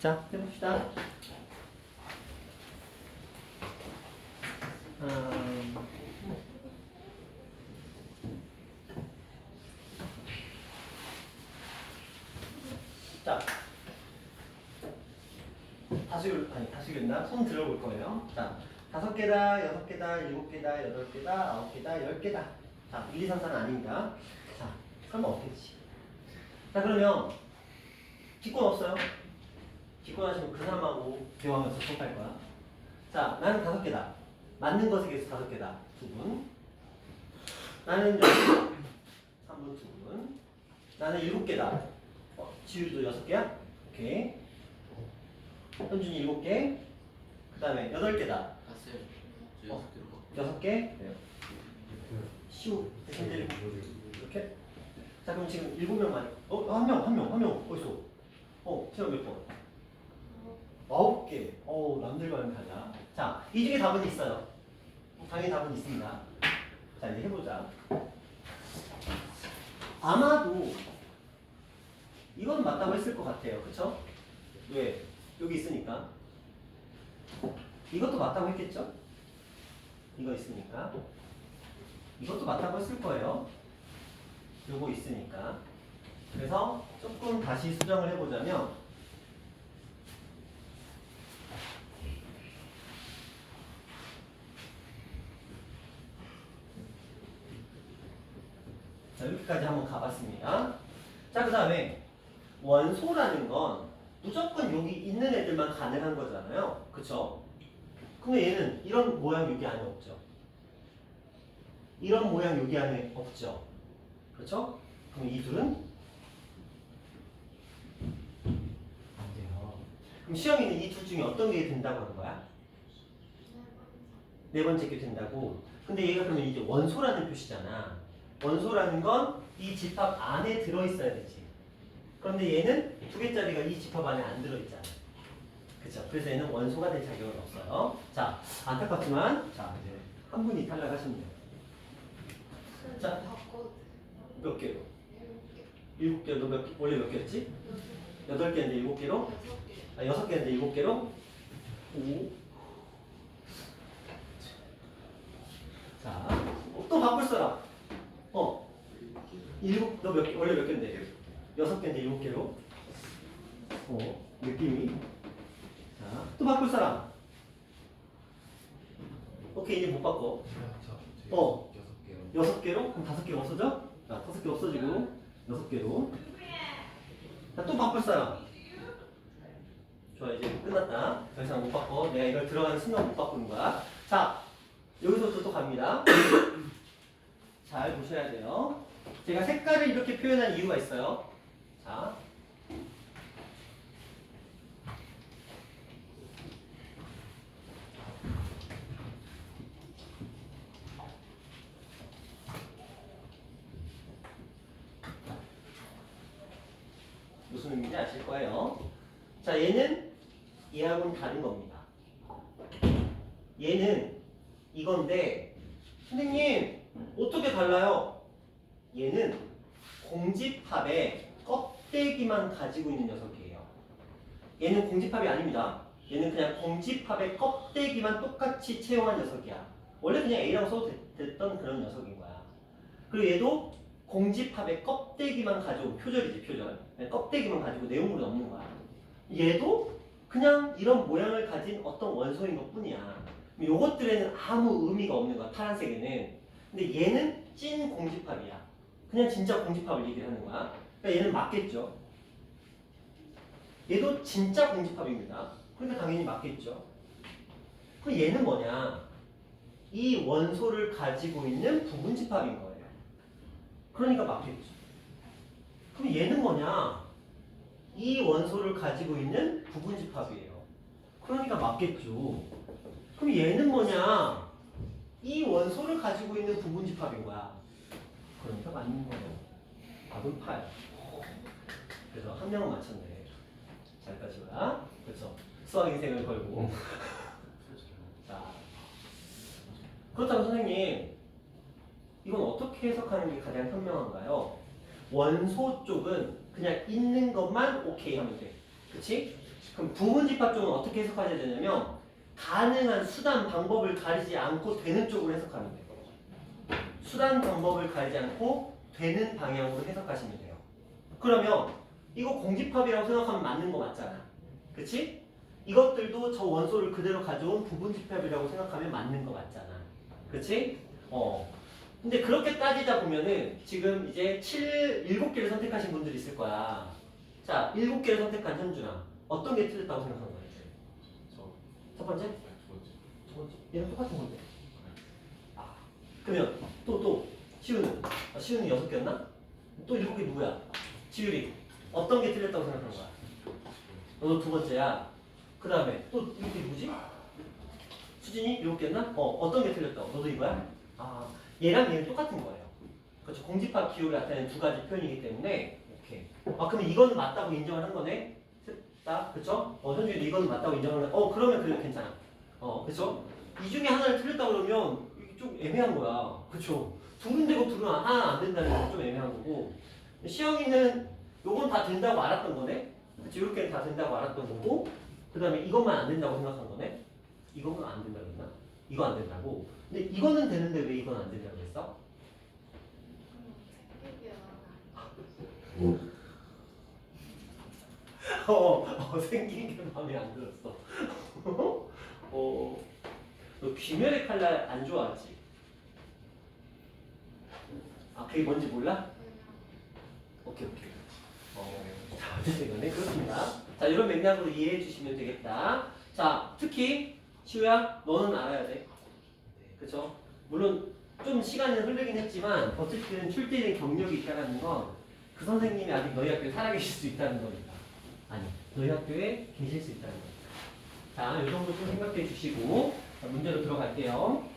자, 해봅시다. 자, 다시 손 들어볼 거예요. 자, 5개다, 6개다, 7개다, 8개다, 9개다, 10개다. 자, 1, 2, 3, 4는 아닙니다. 자, 설마 없겠지. 자, 그러면 기권 없어요? 기권 하시면 그 사람하고 대화하면서 수업할 거야. 자, 나는 5개다. 맞는 것에 대해서 5개다. 2분. 나는 6개다. 3분 2분. 나는 7개다. 지우도 6개야? 오케이. 현준이 7개. 그 다음에 8개다. 봤어요. 저 6개로 6개. 네. 시우. 이렇게. 자, 그럼 지금 7명만. 한 명. 어디서? 시험 몇 번? 9개. 남들과는 달라. 자, 이 중에 답은 있어요. 당연히 답은 있습니다. 자, 이제 해보자. 아마도 이건 맞다고 했을 것 같아요. 그쵸? 왜? 여기 있으니까. 이것도 맞다고 했겠죠? 이거 있으니까. 이것도 맞다고 했을 거예요. 요거 있으니까. 그래서 조금 다시 수정을 해보자면 자, 여기까지 한번 가봤습니다. 자, 그 다음에 원소라는 건 무조건 여기 있는 애들만 가능한 거잖아요. 그쵸? 근데 얘는 이런 모양 여기 안에 없죠. 이런 모양 여기 안에 없죠. 그렇죠? 그럼 이 둘은 안 돼요. 그럼 시험이는 이 둘 중에 어떤 게 된다고 하는 거야? 네 번째 게 된다고. 근데 얘가 그러면 이제 원소라는 표시잖아. 원소라는 건 이 집합 안에 들어있어야 되지. 그런데 얘는 2개짜리가 이 집합 안에 안 들어있잖아. 그쵸? 그래서 얘는 원소가 될 자격은 없어요. 자, 안타깝지만 자, 이제 한 분이 탈락하시면 돼요. 자, 몇 개로? 7개. 너 원래 몇 개였지? 8개인데 7개로? 6개인데 7개로? 5. 자, 또 바꿀 사람. 너 원래 몇 개인데? 6개인데 7개로? 느낌이. 자, 또 바꿀 사람. 오케이, 이제 못 바꿔. 6개로? 그럼 5개 없어져? 자, 5개 없어지고 6개로. 자, 또 바꿀 사람. 좋아, 이제 끝났다. 더 이상 못 바꿔. 내가 이걸 들어가는 순간 못 바꾸는 거야. 자, 여기서부터 또 갑니다. 잘 보셔야 돼요. 제가 색깔을 이렇게 표현한 이유가 있어요. 자, 무슨 의미인지 아실 거예요. 자, 얘는 얘하고는 다른 겁니다. 얘는 이건데, 선생님 어떻게 달라요? 얘는 공집합의 껍데기만 가지고 있는 녀석이에요. 얘는 공집합이 아닙니다. 얘는 그냥 공집합의 껍데기만 똑같이 채용한 녀석이야. 원래 그냥 A라고 써도 됐던 그런 녀석인 거야. 그리고 얘도 공집합의 껍데기만 가지고, 표절이지 표절. 껍데기만 가지고 내용물은 없는 거야. 얘도 그냥 이런 모양을 가진 어떤 원소인 것 뿐이야. 요것들에는 아무 의미가 없는 거야, 파란색에는. 근데 얘는 찐 공집합이야. 그냥 진짜 공집합을 얘기를 하는 거야. 그러니까 얘는 맞겠죠. 얘도 진짜 공집합입니다. 그러니까 당연히 맞겠죠. 그럼 얘는 뭐냐? 이 원소를 가지고 있는 부분집합인 거예요. 그러니까 맞겠죠. 그럼 얘는 뭐냐? 이 원소를 가지고 있는 부분집합이에요. 그러니까 맞겠죠. 그럼 얘는 뭐냐? 이 원소를 가지고 있는 부분집합인 거야. 그러니까 맞는 거예요. 답은 8. 그래서 한 명은 맞췄네. 잘 따지라. 그렇죠. 수학 인생을 걸고. 자, 그렇다면 선생님, 이건 어떻게 해석하는 게 가장 현명한가요? 원소 쪽은 그냥 있는 것만 오케이 하면 돼. 그치? 그럼 부분집합 쪽은 어떻게 해석하셔야 되냐면 가능한 수단 방법을 가리지 않고 되는 쪽으로 해석하면 돼요. 수단 방법을 가리지 않고 되는 방향으로 해석하시면 돼요. 그러면 이거 공집합이라고 생각하면 맞는 거 맞잖아. 그치? 이것들도 저 원소를 그대로 가져온 부분집합이라고 생각하면 맞는 거 맞잖아. 그치? 근데 그렇게 따지다 보면은 지금 이제 7개를 선택하신 분들이 있을 거야. 자, 7개를 선택한 현준아. 어떤 게 틀렸다고 생각하는 거야? 첫 번째? 두 번째? 얘랑 똑같은 건데. 아, 그러면 또 시우는? 시우는 6개였나? 또 7개 누구야? 지율이. 어떤 게 틀렸다고 생각하는 거야? 너도 두 번째야. 그 다음에 또 이게 누구지? 수진이 7개였나? 어떤 게 틀렸다고? 너도 이거야? 아, 얘랑 얘는 똑같은 거예요. 그렇죠. 공집합 기호를 나타내는 두 가지 표현이기 때문에 오케이. 아, 그러면 이거는 맞다고 인정을 한 거네? 셋다, 그쵸? 현준이도 이거는 맞다고 인정을 한 거네. 그러면 그래 괜찮아. 그쵸? 이 중에 하나를 틀렸다 그러면 이게 좀 애매한 거야. 그쵸? 둘은 되고 둘은 하나 안 된다는 건 좀 애매한 거고. 시영이는 요건 다 된다고 알았던 거네? 그치? 이렇게는 다 된다고 알았던 거고, 그 다음에 이것만 안 된다고 생각한 거네? 이거는 안 된다고 했나? 이거 안 된다고? 근데 이거는 되는데 왜 이건 안 된다고 했어? 생긴 게 마음에 안 들었어. 너 귀멸의 칼날 안 좋아하지? 아, 그게 뭔지 몰라? 오케이. 자, 어쨌든 간에 그렇습니다. 자, 이런 맥락으로 이해해 주시면 되겠다. 자, 특히 시우야, 너는 알아야 돼. 그쵸? 물론 좀 시간은 흐르긴 했지만 어쨌든 출제된 경력이 있다는 건 그 선생님이 아직 너희 학교에 살아계실 수 있다는 거니까. 아니, 너희 학교에 계실 수 있다는 거니까. 자, 이 정도 좀 생각해 주시고 자, 문제로 들어갈게요.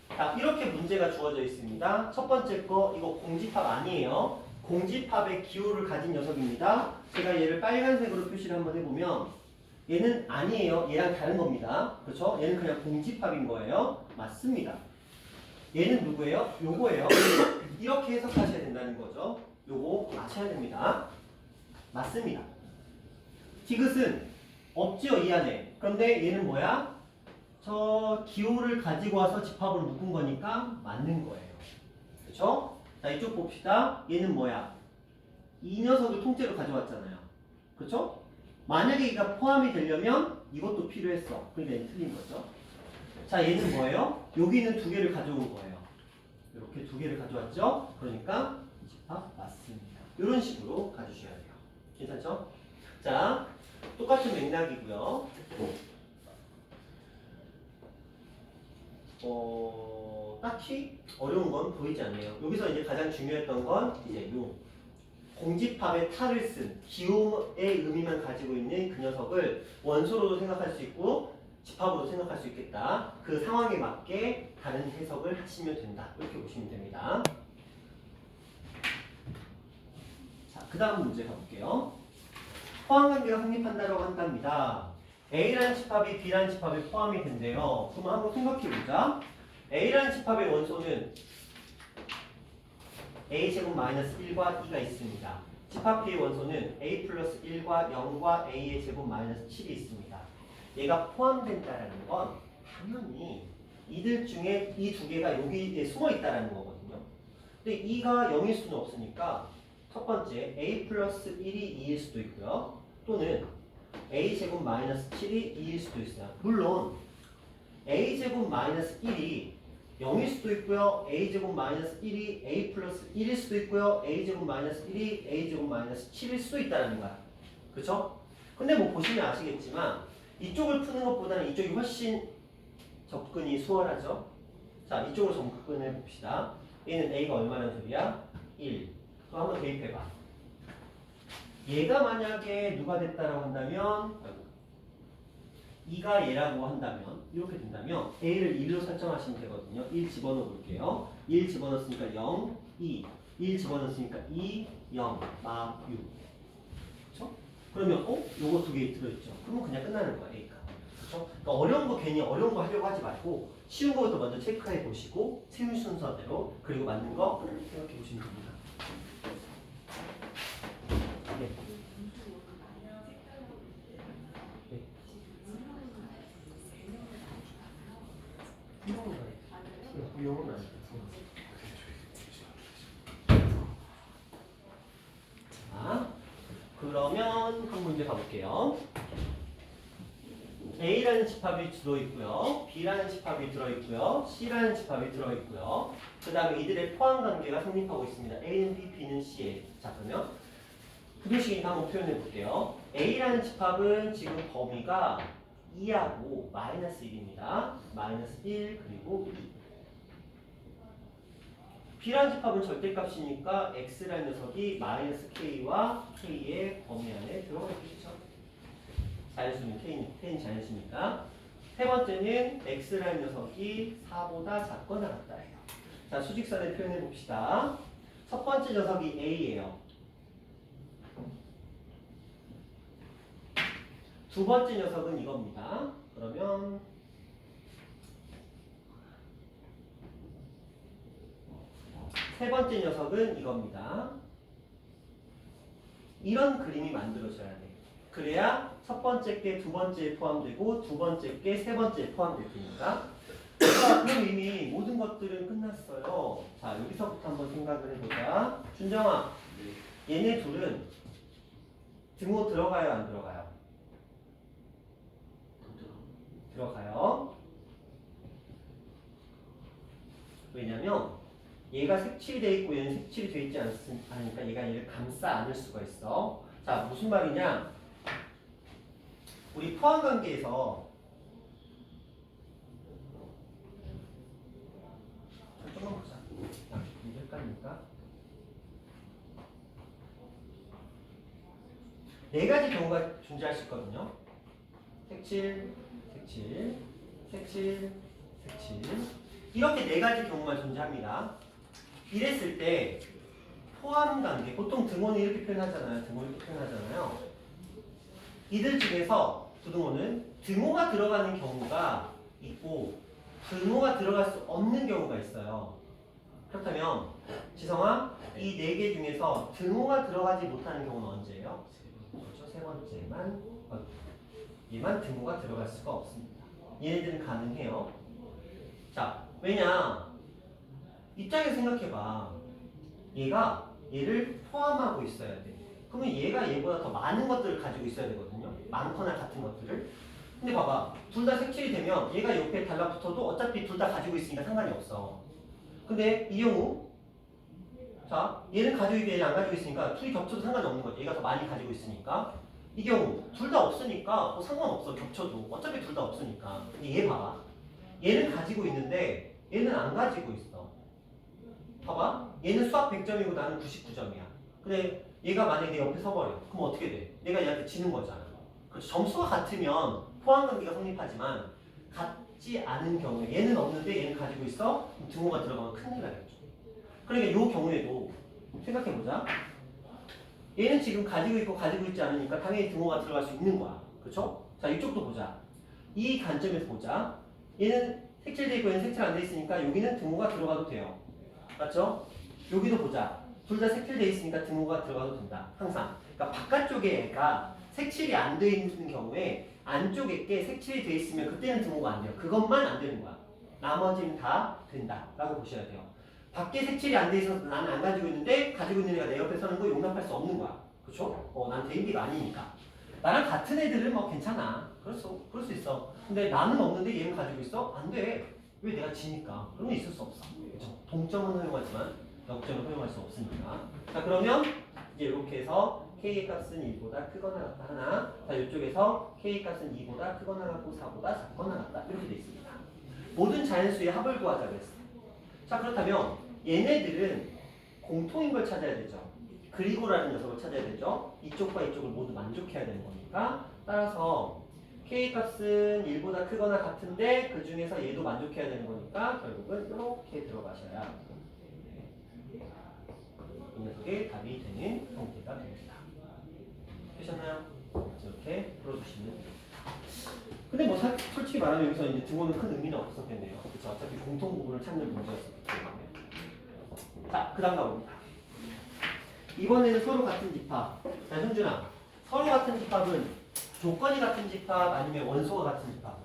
자, 이렇게 문제가 주어져 있습니다. 첫 번째 거, 이거 공집합 아니에요. 공집합의 기호를 가진 녀석입니다. 제가 얘를 빨간색으로 표시를 한번 해보면 얘는 아니에요. 얘랑 다른 겁니다. 그렇죠? 얘는 그냥 공집합인 거예요. 맞습니다. 얘는 누구예요? 요거예요. 이렇게 해석하셔야 된다는 거죠. 요거 아셔야 됩니다. 맞습니다. 디귿은 없지요, 이 안에. 그런데 얘는 뭐야? 저 기호를 가지고 와서 집합으로 묶은 거니까 맞는 거예요. 그렇죠? 자, 이쪽 봅시다. 얘는 뭐야? 이 녀석을 통째로 가져왔잖아요. 그렇죠? 만약에 얘가 포함이 되려면 이것도 필요했어. 그러니까 얘는 틀린 거죠. 자, 얘는 뭐예요? 여기는 2개를 가져온 거예요. 이렇게 2개를 가져왔죠? 그러니까 이 집합 맞습니다. 이런 식으로 가주셔야 돼요. 괜찮죠? 자, 똑같은 맥락이고요. 딱히 어려운 건 보이지 않네요. 여기서 이제 가장 중요했던 건 이제 요 공집합의 탈을 쓴 기호의 의미만 가지고 있는 그 녀석을 원소로도 생각할 수 있고 집합으로 생각할 수 있겠다. 그 상황에 맞게 다른 해석을 하시면 된다. 이렇게 보시면 됩니다. 자, 그 다음 문제 가볼게요. 포함관계가 성립한다고 한답니다. A라는 집합이 B라는 집합에 포함이 된대요. 그럼 한번 생각해보자. A라는 집합의 원소는 A제곱 마이너스 1과 2가 있습니다. 집합 B의 원소는 A 플러스 1과 0과 A의 제곱 마이너스 7이 있습니다. 얘가 포함된다는 건 당연히 이들 중에 이 2개가 여기에 숨어 있다는 거거든요. 근데 2가 0일 수는 없으니까 첫 번째 A 플러스 1이 2일 수도 있고요. 또는 A제곱 마이너스 7이 2일 수도 있어요. 물론 A제곱 마이너스 1이 0일 수도 있고요. A제곱 마이너스 1이 A 플러스 1일 수도 있고요. A제곱 마이너스 1이 A제곱 마이너스 7일 수도 있다는 거야. 그쵸? 근데 뭐 보시면 아시겠지만 이쪽을 푸는 것보다는 이쪽이 훨씬 접근이 수월하죠. 자, 이쪽으로 접근해 봅시다. 얘는 A가 얼마나 소리야? 1. 또 한번 대입해봐. 얘가 만약에 누가 됐다라고 한다면 2가 얘라고 한다면 이렇게 된다면 A를 1로 설정하시면 되거든요. 1 집어넣어 볼게요. 1 집어넣었으니까 0, 2. 1 집어넣었으니까 2, 0, 6. 그렇죠? 그러면 요거 2개 들어있죠. 그러면 그냥 끝나는 거야, A가. 그렇죠? 그러니까 어려운 거 괜히 어려운 거 하려고 하지 말고 쉬운 거부터 먼저 체크해 보시고 틀린 순서대로 그리고 맞는 거 생각해 보시면 됩니다. 네. 네. 이용은 안 돼. 자, 그러면 한 문제 가볼게요. A라는 집합이 들어있고요. B라는 집합이 들어있고요. C라는 집합이 들어있고요. 그 다음에 이들의 포함관계가 성립하고 있습니다. A는 B, B는 C에. 자, 그러면 부등식이니까 한번 표현해 볼게요. A라는 집합은 지금 범위가 2하고 마이너스 1입니다. 마이너스 1 그리고 2. B라는 집합은 절대값이니까 X라는 녀석이 마이너스 K와 K의 범위 안에 들어가 있겠죠. 자연수는 K는 자연수니까. 세 번째는 X라는 녀석이 4보다 작거나 같다예요. 자, 수직선을 표현해 봅시다. 첫 번째 녀석이 A예요. 두 번째 녀석은 이겁니다. 그러면 세 번째 녀석은 이겁니다. 이런 그림이 만들어져야 돼. 그래야 첫 번째 게 두 번째에 포함되고 두 번째 게 세 번째에 포함될 테니까. 자, 그럼 이미 모든 것들은 끝났어요. 자, 여기서부터 한번 생각을 해보자. 준정아, 얘네 둘은 등호 들어가요, 안 들어가요? 들어가요. 왜냐면 얘가 색칠이 돼 있고 얘는 색칠이 돼 있지 않으니까 얘가 얘를 감싸 안을 수가 있어. 자, 무슨 말이냐? 우리 포함 관계에서 조금만 보자. 이게 헷갈리니까. 네 가지 경우가 존재할 수 있거든요. 색칠, 색칠, 색칠, 색칠. 이렇게 네 가지 경우가 존재합니다. 이랬을 때 포함 관계, 보통 등호는 이렇게 표현하잖아요. 등호 이렇게 표현하잖아요. 이들 중에서 부등호는 등호가 들어가는 경우가 있고 등호가 들어갈 수 없는 경우가 있어요. 그렇다면 지성아, 이 네 개 중에서 등호가 들어가지 못하는 경우는 언제예요? 그렇죠. 세 번째만, 얘만 등호가 들어갈 수가 없습니다. 얘네들은 가능해요. 자, 왜냐? 입장에서 생각해봐. 얘가 얘를 포함하고 있어야 돼. 그러면 얘가 얘보다 더 많은 것들을 가지고 있어야 되거든요. 많거나 같은 것들을. 근데 봐봐. 둘 다 색칠이 되면 얘가 옆에 달라붙어도 어차피 둘 다 가지고 있으니까 상관이 없어. 근데 이 경우 자, 얘는 가지고 있고 얘는 안 가지고 있으니까 둘이 겹쳐도 상관이 없는 거죠. 얘가 더 많이 가지고 있으니까. 이 경우 둘 다 없으니까 뭐 상관없어. 겹쳐도. 어차피 둘 다 없으니까. 근데 얘 봐봐. 얘는 가지고 있는데 얘는 안 가지고 있어. 봐봐. 얘는 수학 100점이고 나는 99점이야. 근데 얘가 만약에 내 옆에 서버려. 그럼 어떻게 돼? 내가 얘한테 지는 거잖아. 그렇죠. 점수가 같으면 포함관계가 성립하지만 같지 않은 경우에 얘는 없는데 얘는 가지고 있어? 그럼 등호가 들어가면 큰일 나겠죠. 그러니까 이 경우에도 생각해보자. 얘는 지금 가지고 있고 가지고 있지 않으니까 당연히 등호가 들어갈 수 있는 거야. 그렇죠? 자, 이쪽도 보자. 이 관점에서 보자. 얘는 색칠돼 있고 얘는 색칠 안 돼 있으니까 여기는 등호가 들어가도 돼요. 맞죠? 여기도 보자. 둘 다 색칠돼 있으니까 등호가 들어가도 된다. 항상. 그러니까 바깥쪽에 애가 색칠이 안 돼 있는 경우에 안쪽에 게 색칠이 돼 있으면 그때는 등호가 안 돼요. 그것만 안 되는 거야. 나머지는 다 된다. 라고 보셔야 돼요. 밖에 색칠이 안 돼 있어서 나는 안 가지고 있는데 가지고 있는 애가 내 옆에 서는 거 용납할 수 없는 거야. 그렇죠? 난 대인비가 아니니까. 나랑 같은 애들은 뭐 괜찮아. 그럴 수 있어. 근데 나는 없는데 얘는 가지고 있어? 안 돼. 왜? 내가 지니까. 그런 게 있을 수 없어. 그렇죠? 동점은 허용하지만 역점은 허용할 수 없으니까. 자, 그러면 이제 이렇게 해서 K의 값은 1보다 크거나 같다 하나. 자, 이쪽에서 K의 값은 2보다 크거나 같고 4보다 작거나 같다. 이렇게 돼 있습니다. 모든 자연수의 합을 구하자고 했어요. 자, 그렇다면 얘네들은 공통인 걸 찾아야 되죠. 그리고라는 녀석을 찾아야 되죠. 이쪽과 이쪽을 모두 만족해야 되는 거니까. 따라서 K 값은 1보다 크거나 같은데 그 중에서 얘도 만족해야 되는 거니까 결국은 이렇게 들어가셔야 이 녀석의 답이 되는 형태가 됩니다. 되셨나요? 이렇게 풀어주시면 됩니다. 근데 뭐 솔직히 말하면 여기서 이제 등호는 큰 의미는 없었겠네요. 그렇죠? 어차피 공통 부분을 찾는 문제였었기 때문에. 자, 그 다음 가봅니다. 이번에는 서로 같은 집합. 자, 현준아. 서로 같은 집합은 조건이 같은 집합 아니면 원소가 같은 집합?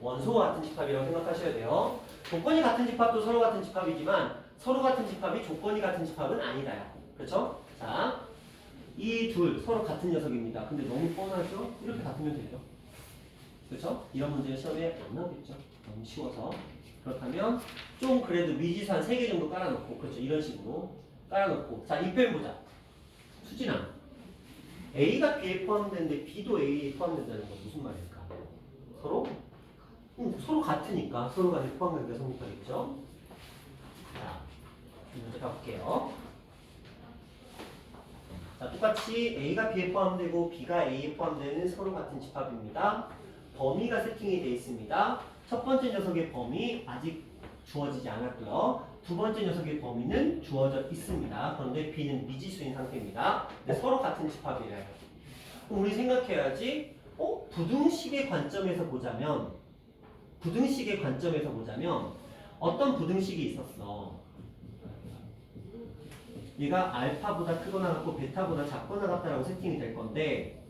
원소가 같은 집합이라고 생각하셔야 돼요. 조건이 같은 집합도 서로 같은 집합이지만 서로 같은 집합이 조건이 같은 집합은 아니다요. 그렇죠? 자, 이 둘 서로 같은 녀석입니다. 근데 너무 뻔하죠? 이렇게 같으면 되죠. 그렇죠? 이런 문제가 시험에 안 나오겠죠. 너무 쉬워서. 그렇다면 좀 그래도 미지수 한 3개 정도 깔아놓고, 그렇죠? 이런 식으로 깔아놓고. 자, 이 표현 보자. 수진아, A가 B에 포함되는데 B도 A에 포함된다는 건 무슨 말일까? 서로? 서로 같으니까 서로가 포함되니까 성립하겠죠? 자, 문제 가볼게요. 자, 똑같이 A가 B에 포함되고 B가 A에 포함되는 서로 같은 집합입니다. 범위가 세팅이 되어 있습니다. 첫 번째 녀석의 범위 아직 주어지지 않았고요. 두 번째 녀석의 범위는 주어져 있습니다. 그런데 B는 미지수인 상태입니다. 근데 서로 같은 집합이래요. 그럼 우리 생각해야지. 부등식의 관점에서 보자면 어떤 부등식이 있었어? 얘가 알파보다 크거나 같고 베타보다 작거나 같다라고 세팅이 될 건데,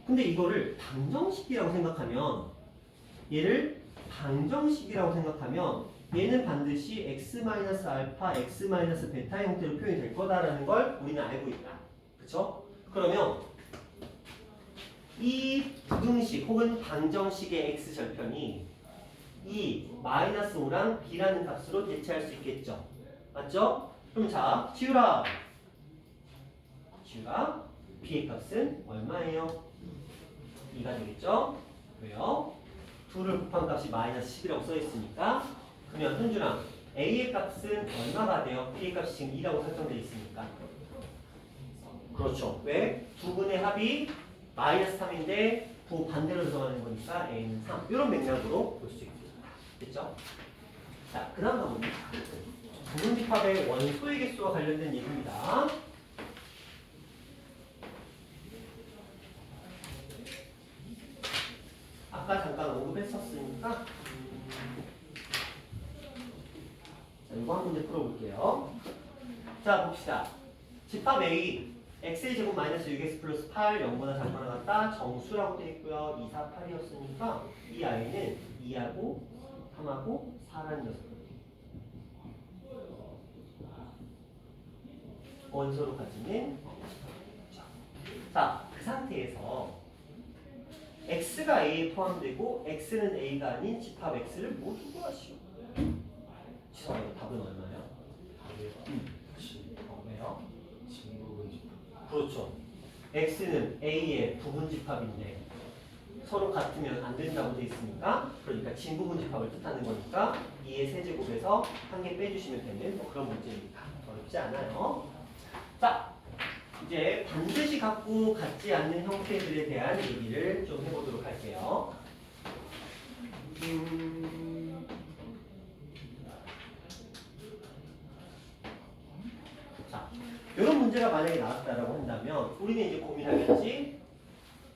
근데 이거를 방정식이라고 생각하면 얘는 반드시 x-알파, x-베타 형태로 표현이 될 거다라는 걸 우리는 알고 있다. 그쵸? 그러면 이 부등식 혹은 방정식의 x절편이 이 -5랑 b라는 값으로 대체할 수 있겠죠. 맞죠? 그럼 자, 지우라. b의 값은 얼마예요? 2가 되겠죠? 왜요? 2를 곱한 값이 -10이라고 써있으니까. 그러면 현준아, a의 값은 얼마가 돼요? b의 값이 지금 2라고 설정되어 있으니까. 그렇죠. 왜? 두 분의 합이 -3인데 부 반대로 들어가는 거니까 a는 3. 이런 맥락으로 볼 수 있겠죠? 자, 그 다음 가봅니다. 부분집합의 원소의 개수와 관련된 얘기입니다. 아까 잠깐 언급했었으니까 자, 이거 한 문제 풀어볼게요. 자, 봅시다. 집합 A x의 제곱 마이너스 6x 플러스 8 0보다 작거나 같다 정수라고 되어 있고요. 2, 4, 8이었으니까 이 아이는 2하고 3하고 4라는 녀석입니다. 원소로 가지는 자, 그 상태에서 x가 a에 포함되고 x는 a가 아닌 집합 x를 모두 구하시오. 지성아, 답은 얼마야? 왜요? 그렇죠. x는 a의 부분집합인데 서로 같으면 안 된다고 돼 있으니까, 그러니까 진부분집합을 뜻하는 거니까 2의 세제곱에서 한 개 빼주시면 되는 그런 문제입니다. 어렵지 않아요. 자, 이제 반드시 같고 같지 않는 형태들에 대한 얘기를 좀 해보도록 할게요. 자, 이런 문제가 만약에 나왔다라고 한다면 우리는 이제 고민하겠지.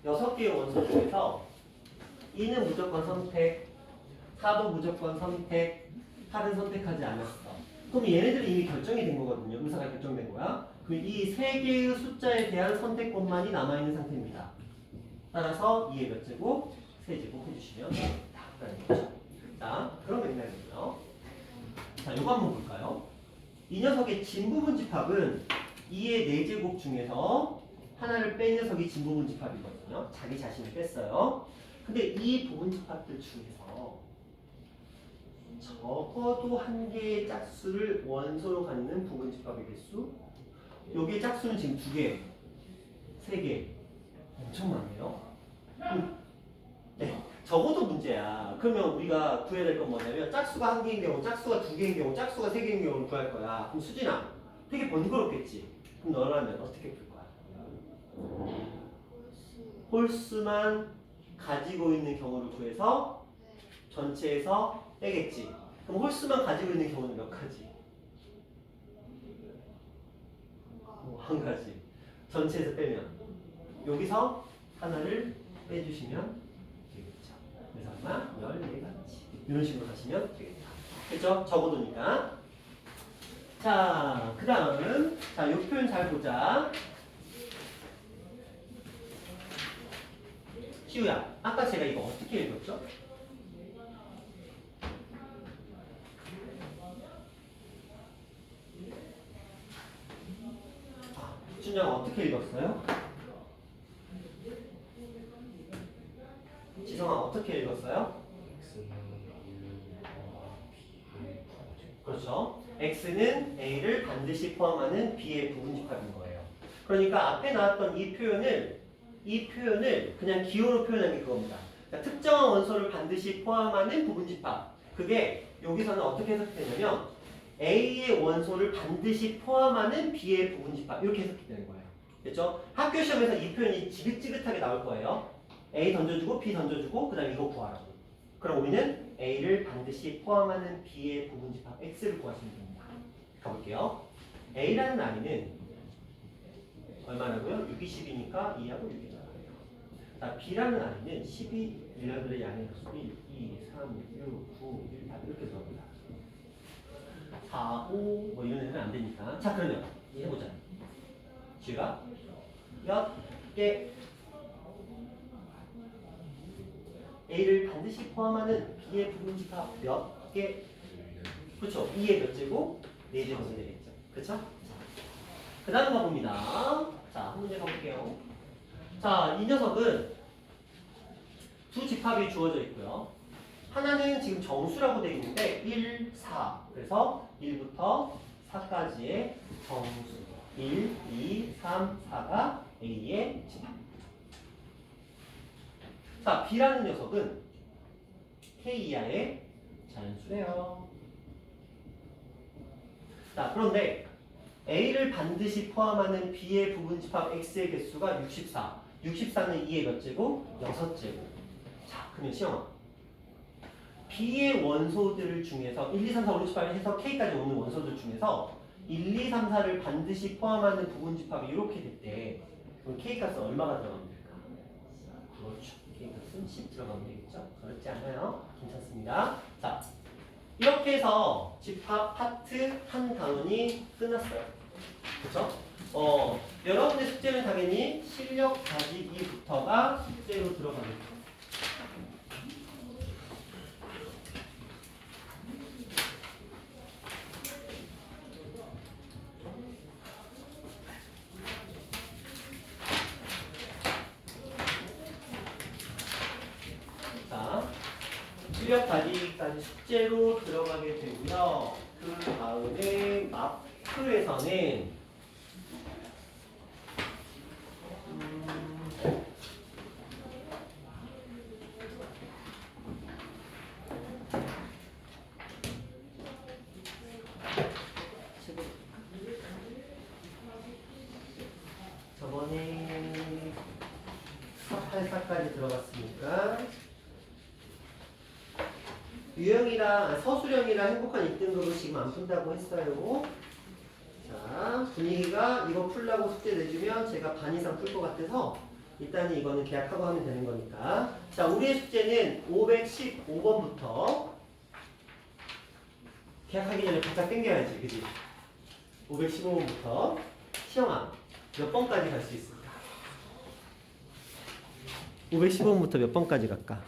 6개의 원소 중에서 2는 무조건 선택, 4도 무조건 선택, 8은 선택하지 않았어. 그럼 얘네들이 이미 결정이 된 거거든요. 의사가 결정된 거야. 그럼 이 3개의 숫자에 대한 선택권만이 남아있는 상태입니다. 따라서 2의 몇 제곱? 세제곱 해주시면 됩니다. 자, 그런 맥락이고요. 자, 이거 한번 볼까요? 이 녀석의 진부분집합은 2의 4제곱 중에서 하나를 뺀 녀석이 진부분집합이거든요. 자기 자신을 뺐어요. 근데 이 부분집합들 중에서 적어도 한 개의 짝수를 원소로 갖는 부분집합의 개수, 여기에 짝수는 지금 2개, 3개, 엄청 많네요. 네, 적어도 문제야. 그러면 우리가 구해야 될 건 뭐냐면 짝수가 한 개인 경우, 짝수가 2개인 경우, 짝수가 3개인 경우를 구할 거야. 그럼 수진아, 되게 번거롭겠지? 그럼 너라면 어떻게 풀 거야? 홀수만 가지고 있는 경우를 구해서 전체에서 빼겠지. 그럼 홀수만 가지고 있는 경우는 몇 가지? 한 가지. 전체에서 빼면 여기서 하나를 빼주시면 되겠죠. 그래서 아마 14가지 이런 식으로 가시면 되겠다. 그죠? 적어두니까. 자, 그 다음 자, 요 표현 잘 보자. 시우야, 아까 제가 이거 어떻게 읽었죠? 준영 어떻게 읽었어요? 지성아 어떻게 읽었어요? 그렇죠. X는 A를 반드시 포함하는 B의 부분집합인 거예요. 그러니까 앞에 나왔던 이 표현을 그냥 기호로 표현한 게 그겁니다. 그러니까 특정한 원소를 반드시 포함하는 부분집합. 그게 여기서는 어떻게 해석되냐면 A의 원소를 반드시 포함하는 B의 부분집합 이렇게 해석이 되는 거예요. 됐죠? 학교 시험에서 이 표현이 지긋지긋하게 나올 거예요. A 던져주고 B 던져주고 그 다음에 이거 구하라고. 그럼 우리는 A를 반드시 포함하는 B의 부분집합 X를 구하시면 됩니다. 가볼게요. A라는 아이는 얼마나고요? 6이 10이니까 2하고 6이 나와요. 자, B라는 아이는 12 일련들의 양의 값이 1, 2, 3, 6, 9, 1, 8 이렇게 들어갑니다. 4, 5 뭐 이런 애는 안 되니까. 자, 그러면 해보자. G가 몇 개 A를 반드시 포함하는 B의 부분집합 몇 개? 그렇죠. 2의 몇 제곱? 4제곱이 되겠죠. 그렇죠? 그 다음 가봅니다. 자, 한 문제 가볼게요. 자, 이 녀석은 두 집합이 주어져 있고요. 하나는 지금 정수라고 되어 있는데 1, 4. 그래서 1부터 4까지의 정수. 1, 2, 3, 4가 A의 집합. 자, B라는 녀석은 K 이하의 자연수래요. 자, 그런데 A를 반드시 포함하는 B의 부분집합 X의 개수가 64. 64는 2의 몇 제곱? 6제곱. 자, 그러면 시영아. B의 원소들 중에서 1, 2, 3, 4, 5, 6, 7, 8 해서 K까지 오는 원소들 중에서 1, 2, 3, 4를 반드시 포함하는 부분집합이 이렇게 됐대. 그럼 K 값은 얼마가 들어가면 될까? 그렇죠. K 값은 10 들어가면 되겠죠? 어렵지 않아요. 괜찮습니다. 자, 이렇게 해서 집합 파트 한 단원이 끝났어요. 그렇죠? 여러분의 숙제는 당연히 실력 가지기부터가 숙제로 들어갑니다. 자, 실력 가지기까지 숙제로 들어가게 되고요. 그 다음에 마프에서는 저번에 484까지 들어갔으니까 유형이랑 서술형이랑 행복한 1등급을 지금 안 푼다고 했어요. 자, 분위기가 이거 풀라고 숙제 내주면 제가 반 이상 풀 것 같아서 일단은 이거는 계약하고 하면 되는 거니까. 자, 우리의 숙제는 515번부터 계약하기 전에 바짝 당겨야지, 그지? 515번부터 시영아 몇 번까지 갈 수 있을까? 515번부터 몇 번까지 갈까?